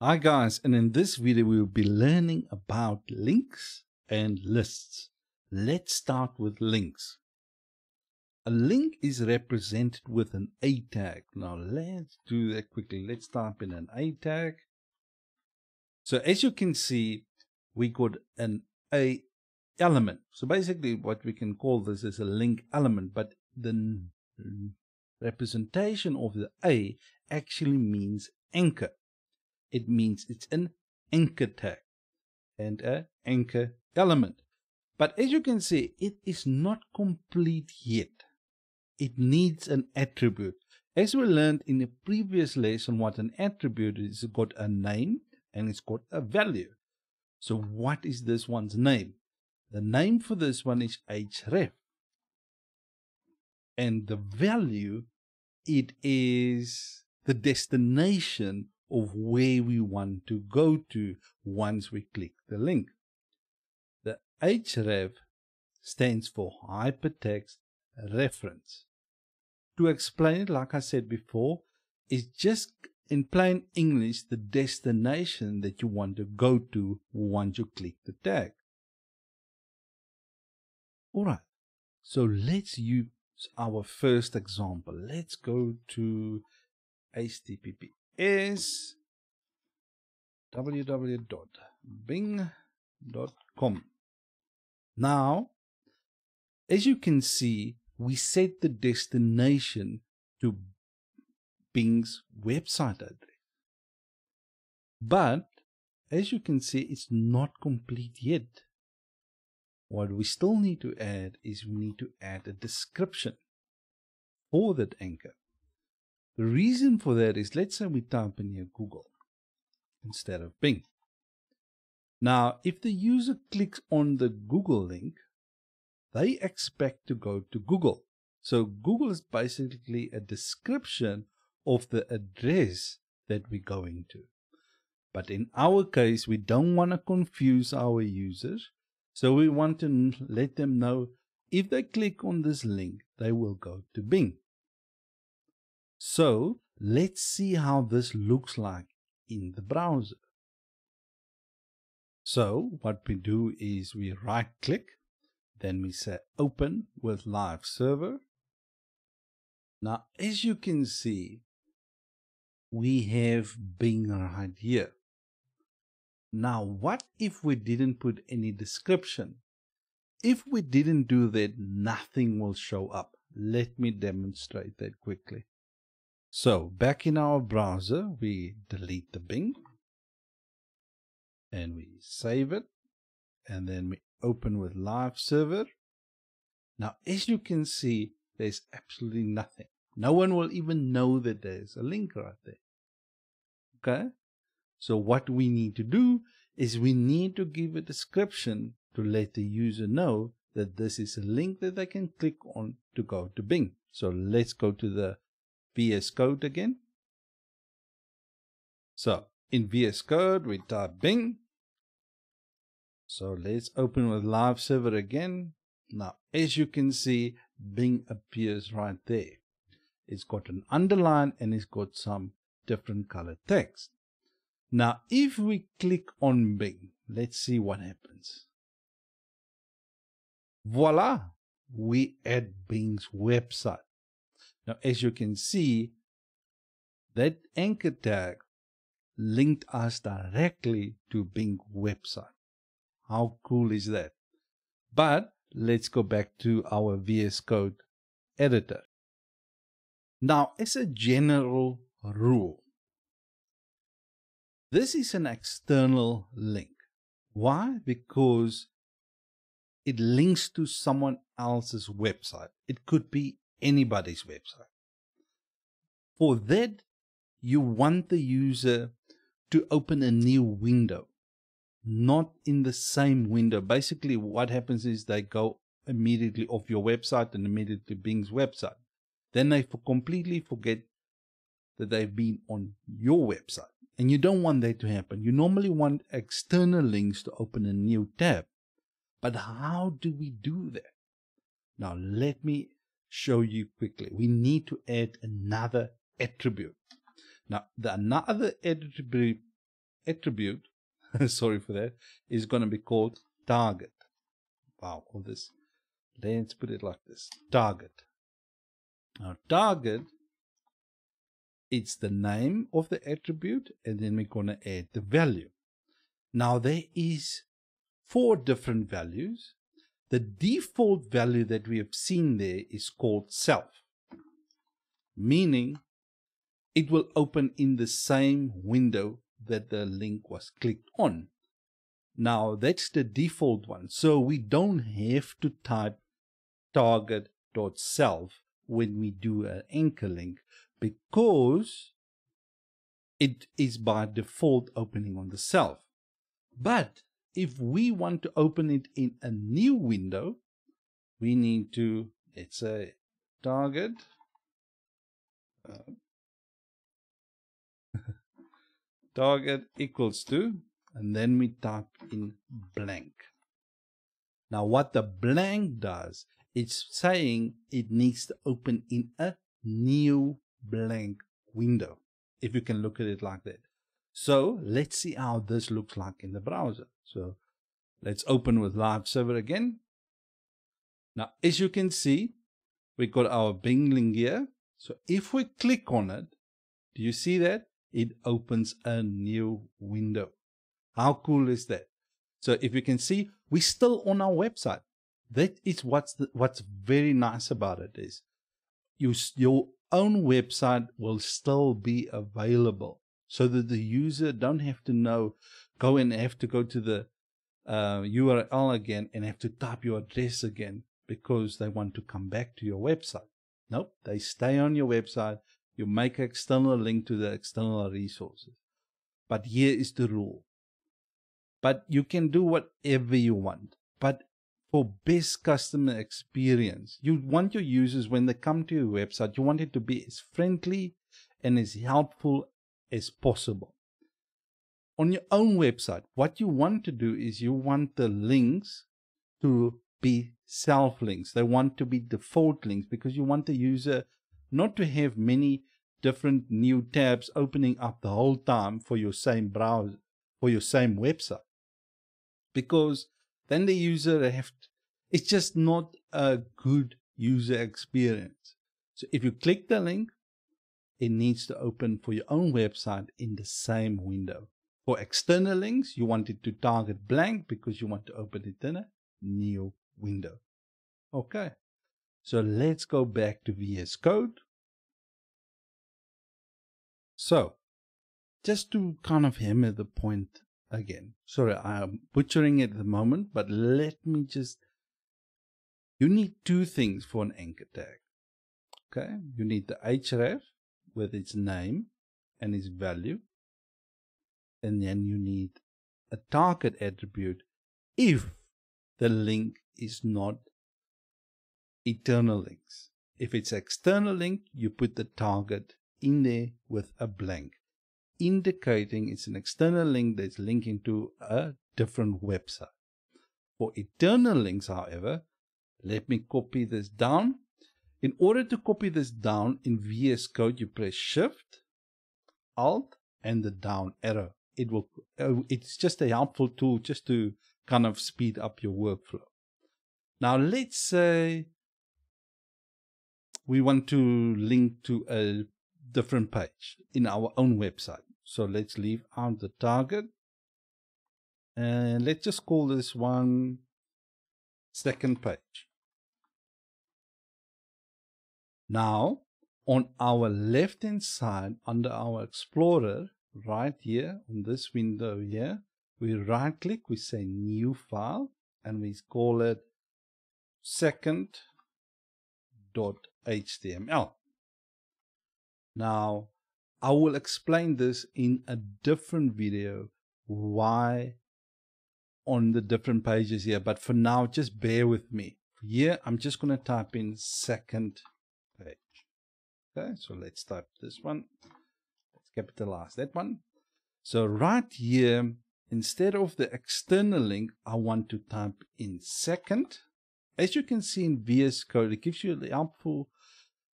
Hi guys, and in this video we will be learning about links and lists. Let's start with links. A link is represented with an A tag. Now let's do that quickly. Let's type in an A tag. So as you can see, we got an A element. So basically what we can call this is a link element, but the representation of the A actually means anchor. It means it's an anchor tag and an anchor element. But as you can see, it is not complete yet. It needs an attribute. As we learned in a previous lesson, what an attribute is, it's got a name and it's got a value. So what is this one's name? The name for this one is href. And the value, it is the destination of where we want to go to once we click the link. The href stands for hypertext reference. To explain it, like I said before, it's just in plain English the destination that you want to go to once you click the tag. Alright, so let's use our first example. Let's go to https www.bing.com. Now, as you can see, we set the destination to Bing's website address. But as you can see, it's not complete yet. What we still need to add is we need to add a description for that anchor. The reason for that is, let's say we type in here Google instead of Bing. Now, if the user clicks on the Google link, they expect to go to Google. So Google is basically a description of the address that we're going to. But in our case, we don't want to confuse our users. So we want to let them know if they click on this link, they will go to Bing. So let's see how this looks like in the browser. So what we do is we right click, then we say open with live server. Now as you can see, we have Bing right here. Now what if we didn't put any description? If we didn't do that, nothing will show up. Let me demonstrate that quickly. So back in our browser, we delete the Bing and we save it, and then we open with live server. Now as you can see, there's absolutely nothing. No one will even know that there's a link right there. Okay, so what we need to do is we need to give a description to let the user know that this is a link that they can click on to go to Bing. So let's go to the VS Code again. So in VS Code, we type Bing. So let's open with live server again. Now, as you can see, Bing appears right there. It's got an underline and it's got some different colored text. Now, if we click on Bing, let's see what happens. Voila! We add Bing's website. Now, as you can see, that anchor tag linked us directly to Bing website. How cool is that? But let's go back to our VS Code editor. Now, as a general rule, this is an external link. Why? Because it links to someone else's website. It could be anybody's website. For that, you want the user to open a new window, not in the same window. Basically, what happens is they go immediately off your website and immediately Bing's website. Then they completely forget that they've been on your website. And you don't want that to happen. You normally want external links to open a new tab. But how do we do that? Now, let me show you quickly. We need to add another attribute. Now, the another attribute attribute, sorry for that, is going to be called target. Wow, all this. Let's put it like this, target. Now target, it's the name of the attribute, and then we're going to add the value. Now there is 4 different values. The default value that we have seen there is called self, meaning it will open in the same window that the link was clicked on. Now that's the default one, so we don't have to type target.self when we do an anchor link, because it is by default opening on the self. But if we want to open it in a new window, we need to, let's say, target target equals to, and then we type in blank. Now what the blank does, it's saying it needs to open in a new blank window, if you can look at it like that. So let's see how this looks like in the browser. So let's open with Live Server again. Now, as you can see, we've got our Bing link here. So if we click on it, do you see that? It opens a new window. How cool is that? So if you can see, we're still on our website. That is what's very nice about it is your own website will still be available, so that the user don't have to go to the URL again and have to type your address again because they want to come back to your website. Nope, they stay on your website. You make an external link to the external resources. But here is the rule. But you can do whatever you want. But for best customer experience, you want your users, when they come to your website, you want it to be as friendly and as helpful as possible. On your own website, what you want to do is you want the links to be self-links. They want to be default links, because you want the user not to have many different new tabs opening up the whole time for your same browser, for your same website. Because then the user it's just not a good user experience. So if you click the link, it needs to open for your own website in the same window. For external links, you want it to target blank because you want to open it in a new window. Okay, so let's go back to VS Code. So just to kind of hammer the point again. Sorry, I'm butchering it at the moment, but let me just, you need 2 things for an anchor tag. Okay, you need the href with its name and its value, and then you need a target attribute if the link is not internal links. If it's external link, you put the target in there with a blank, indicating it's an external link that's linking to a different website. For internal links, however, let me copy this down. In order to copy this down in VS Code, you press Shift, Alt, and the down arrow. It's just a helpful tool just to kind of speed up your workflow. Now let's say we want to link to a different page in our own website. So let's leave out the target, and let's just call this one second page. Now on our left hand side under our Explorer, right here on this window here, we right click, we say new file, and we call it second.html. Now I will explain this in a different video, why on the different pages here, but for now just bear with me. Here I'm just going to type in second page. Okay, so let's type this one, let's capitalize that one. So right here, instead of the external link, I want to type in second. As you can see in VS Code, it gives you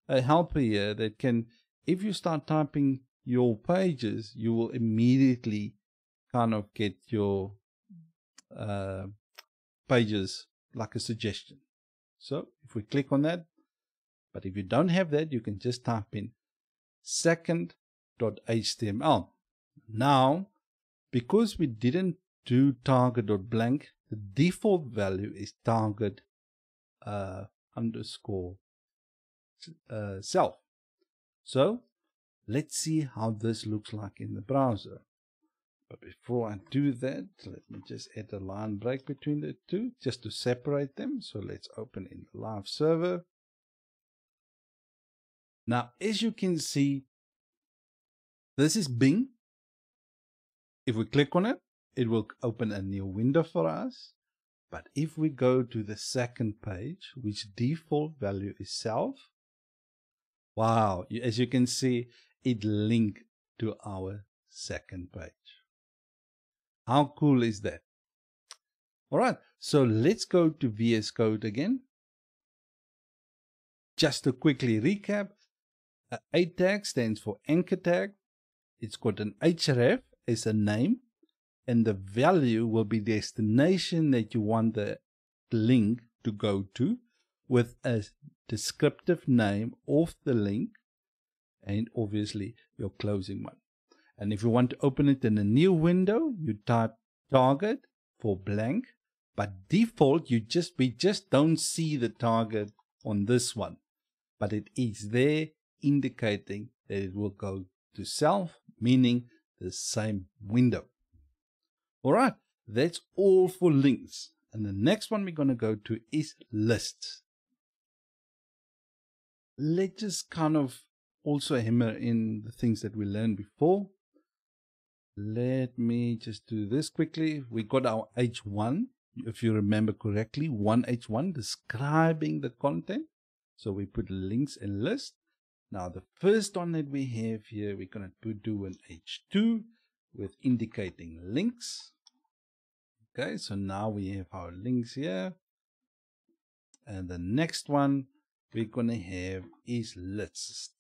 a helper here that can, if you start typing your pages, you will immediately kind of get your pages like a suggestion. So if we click on that, but if you don't have that, you can just type in second.html. Now, because we didn't do target.blank, the default value is target underscore self. So let's see how this looks like in the browser. But before I do that, let me just add a line break between the two just to separate them. So let's open in the live server. Now, as you can see, this is Bing. If we click on it, it will open a new window for us. But if we go to the second page, which default value is self, wow, as you can see, it linked to our second page. How cool is that? All right, so let's go to VS Code again. Just to quickly recap, a tag stands for anchor tag. It's got an href as a name, and the value will be the destination that you want the link to go to, with a descriptive name of the link, and obviously your closing one. And if you want to open it in a new window, you type target for blank. By default, we just don't see the target on this one, but it is there indicating that it will go to self, meaning the same window. All right, that's all for links. And the next one we're going to go to is lists. Let's just kind of also hammer in the things that we learned before. Let me just do this quickly. We got our H1, if you remember correctly, 1H1 describing the content. So we put links and lists. Now the first one that we have here, we're going to do an H2 with indicating links. Okay, so now we have our links here. And the next one we're going to have is lists.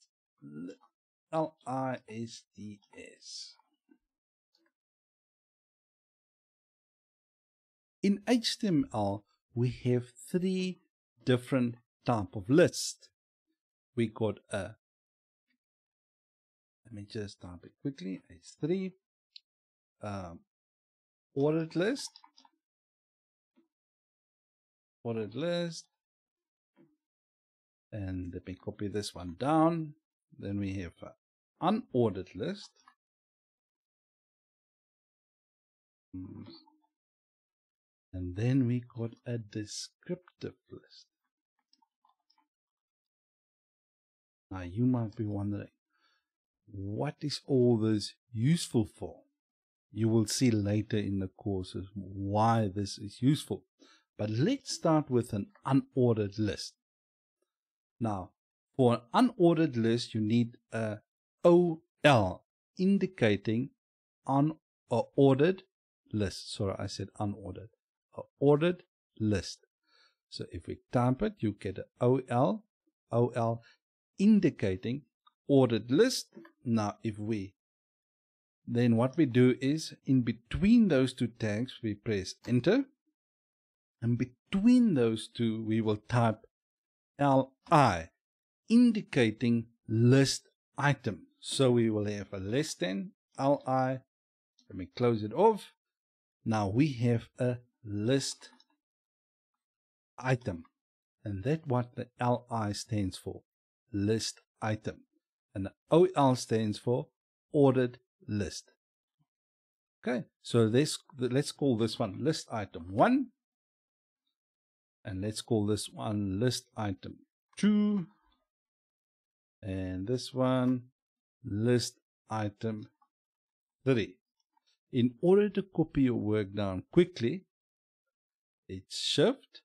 L-I-S-T-S. In HTML, we have three different types of lists. We got a, let me just type it quickly, H3, ordered list, and let me copy this one down. Then we have an unordered list, and then we got a descriptive list. Now you might be wondering, what is all this useful for? You will see later in the courses why this is useful. But let's start with an unordered list. Now, for an unordered list, you need a OL indicating unordered list. Sorry, I said unordered. A ordered list. So if we type it, you get an OL indicating ordered list. Now, then what we do is, in between those two tags, we press enter. And between those two, we will type LI, indicating list item. So we will have a less than LI. Let me close it off. Now we have a list item. And that's what the LI stands for, list item. And the OL stands for ordered list. Okay, so let's call this one list item 1. And let's call this one list item 2. And this one list item 3. In order to copy your work down quickly, it's Shift,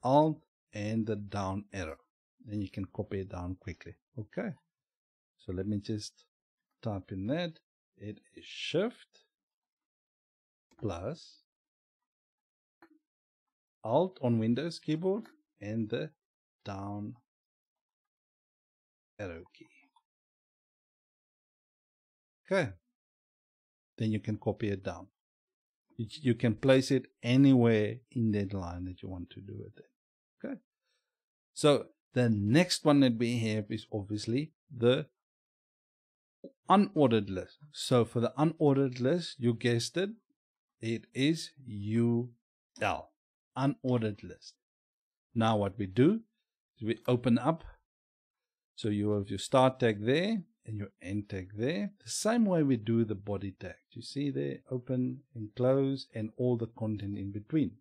Alt, and the down arrow. Then you can copy it down quickly. Okay, so let me just type in that. It is Shift plus Alt on Windows keyboard and the down arrow key. Okay, then you can copy it down. You can place it anywhere in that line that you want to do it in. Okay. So the next one that we have is obviously the unordered list. So for the unordered list, you guessed it, it is UL, unordered list. Now what we do is we open up. So you have your start tag there and your end tag there. The same way we do the body tag. You see there, open and close and all the content in between.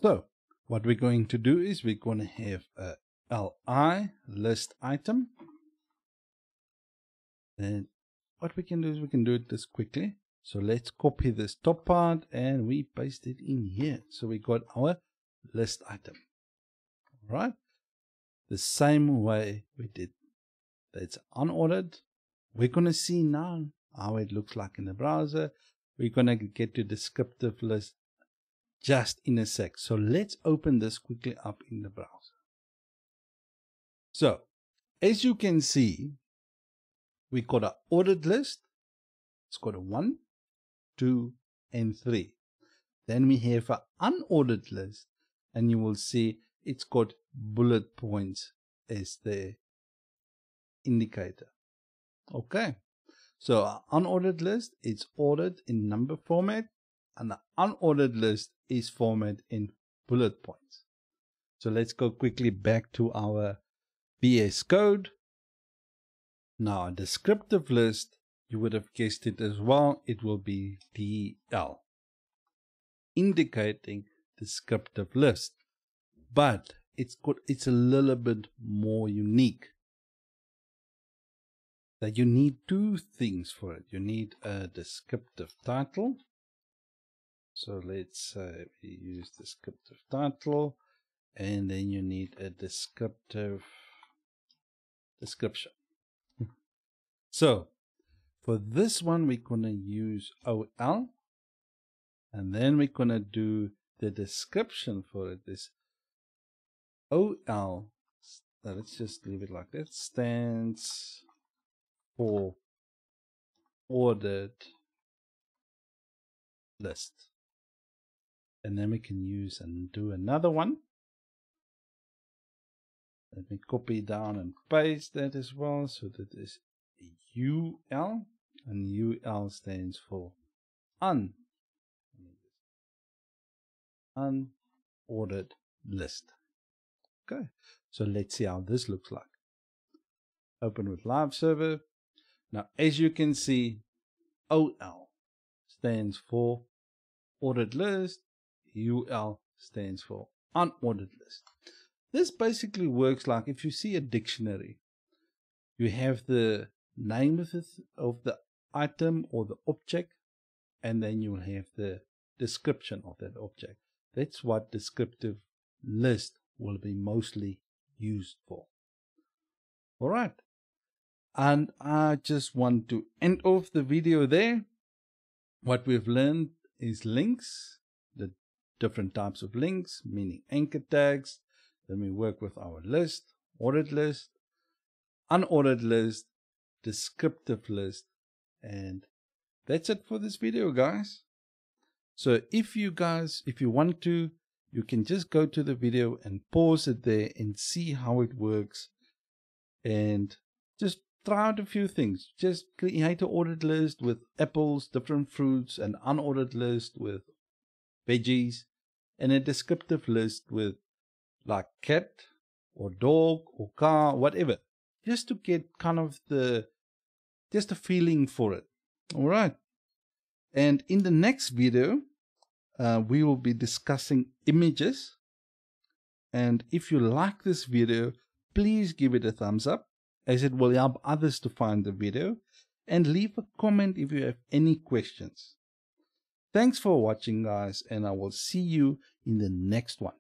So what we're going to do is we're going to have a LI list item. And what we can do is we can do it this quickly. So let's copy this top part and we paste it in here. So we got our list item. All right. The same way we did. That's unordered. We're going to see now how it looks like in the browser. We're going to get to descriptive list just in a sec. So let's open this quickly up in the browser. So as you can see, we got an ordered list. It's got a 1, 2, and 3. Then we have an unordered list, and you will see it's got bullet points as the indicator. Okay, so our unordered list is ordered in number format, and the unordered list is formatted in bullet points. So let's go quickly back to our VS Code. Now, a descriptive list, you would have guessed it as well, it will be DL, indicating descriptive list. But it's a little bit more unique. That you need two things for it. You need a descriptive title. So let's say we use descriptive title, and then you need a descriptive description. So for this one, we're going to use OL, and then we're going to do the description for it. This OL, let's just leave it like that, stands for ordered list. And then we can use and do another one. Let me copy down and paste that as well. So that is UL, and UL stands for unordered list. Okay, so let's see how this looks like. Open with live server. Now, as you can see, OL stands for ordered list, UL stands for unordered list. This basically works like if you see a dictionary, you have the name of the item or the object, and then you'll have the description of that object. That's what descriptive list will be mostly used for. All right. And I just want to end off the video there. What we've learned is links, the different types of links, meaning anchor tags. Then we work with our list, ordered list, unordered list, descriptive list, and that's it for this video, guys. So if you want to, you can just go to the video and pause it there and see how it works, and just try out a few things. Just create an ordered list with apples, different fruits, an unordered list with veggies, and a descriptive list with like cat or dog or car, whatever, just to get kind of just a feeling for it. All right. And in the next video, we will be discussing images. And if you like this video, please give it a thumbs up, as it will help others to find the video, and leave a comment if you have any questions. Thanks for watching, guys, and I will see you in the next one.